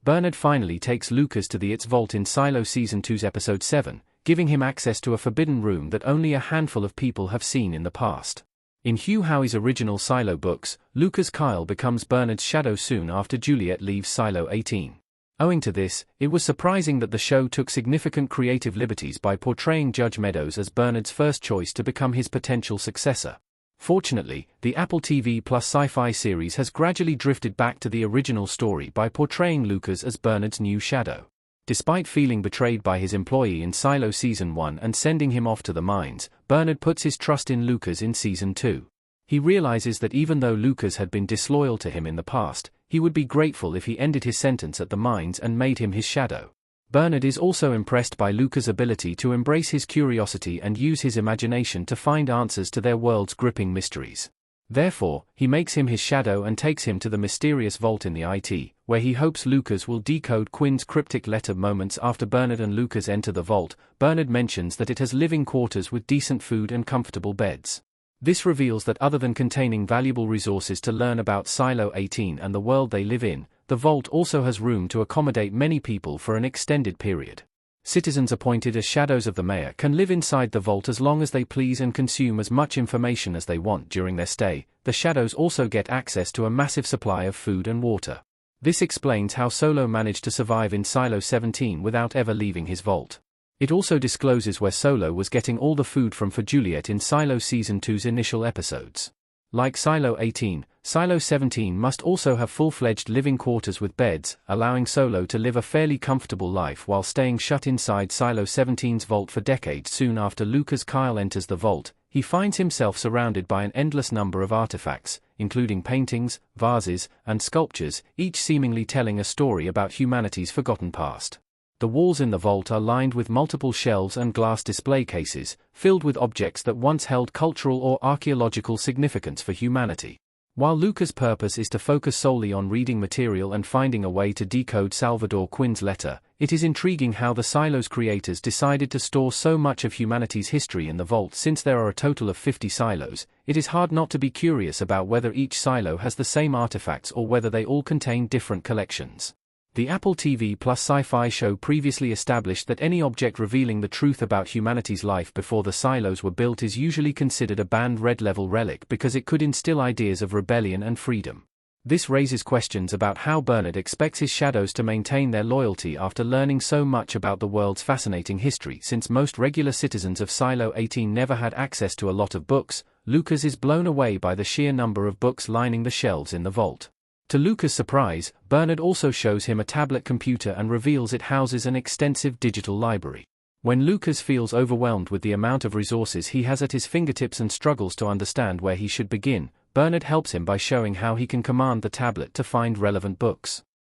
Bernard finally takes Lucas to the It's Vault in Silo Season 2's Episode 7, giving him access to a forbidden room that only a handful of people have seen in the past. In Hugh Howey's original Silo books, Lucas Kyle becomes Bernard's shadow soon after Juliet leaves Silo 18. Owing to this, it was surprising that the show took significant creative liberties by portraying Judge Meadows as Bernard's first choice to become his potential successor. Fortunately, the Apple TV Plus sci-fi series has gradually drifted back to the original story by portraying Lucas as Bernard's new shadow. Despite feeling betrayed by his employee in Silo Season 1 and sending him off to the mines, Bernard puts his trust in Lucas in Season 2. He realizes that even though Lucas had been disloyal to him in the past, he would be grateful if he ended his sentence at the mines and made him his shadow. Bernard is also impressed by Lucas' ability to embrace his curiosity and use his imagination to find answers to their world's gripping mysteries. Therefore, he makes him his shadow and takes him to the mysterious vault in the IT, where he hopes Lucas will decode Quinn's cryptic letter. Moments after Bernard and Lucas enter the vault, Bernard mentions that it has living quarters with decent food and comfortable beds. This reveals that other than containing valuable resources to learn about Silo 18 and the world they live in, the vault also has room to accommodate many people for an extended period. Citizens appointed as shadows of the mayor can live inside the vault as long as they please and consume as much information as they want during their stay. The shadows also get access to a massive supply of food and water. This explains how Solo managed to survive in Silo 17 without ever leaving his vault. It also discloses where Solo was getting all the food from for Juliet in Silo Season 2's initial episodes. Like Silo 18, Silo 17 must also have full-fledged living quarters with beds, allowing Solo to live a fairly comfortable life while staying shut inside Silo 17's vault for decades. Soon after Lucas Kyle enters the vault, he finds himself surrounded by an endless number of artifacts, including paintings, vases, and sculptures, each seemingly telling a story about humanity's forgotten past. The walls in the vault are lined with multiple shelves and glass display cases, filled with objects that once held cultural or archaeological significance for humanity. While Lucas' purpose is to focus solely on reading material and finding a way to decode Salvador Quinn's letter, it is intriguing how the Silo's creators decided to store so much of humanity's history in the vault. Since there are a total of 50 silos, it is hard not to be curious about whether each silo has the same artifacts or whether they all contain different collections. The Apple TV Plus sci-fi show previously established that any object revealing the truth about humanity's life before the silos were built is usually considered a banned red-level relic because it could instill ideas of rebellion and freedom. This raises questions about how Bernard expects his shadows to maintain their loyalty after learning so much about the world's fascinating history. Since most regular citizens of Silo 18 never had access to a lot of books, Lucas is blown away by the sheer number of books lining the shelves in the vault. To Lucas' surprise, Bernard also shows him a tablet computer and reveals it houses an extensive digital library. When Lucas feels overwhelmed with the amount of resources he has at his fingertips and struggles to understand where he should begin, Bernard helps him by showing how he can command the tablet to find relevant books.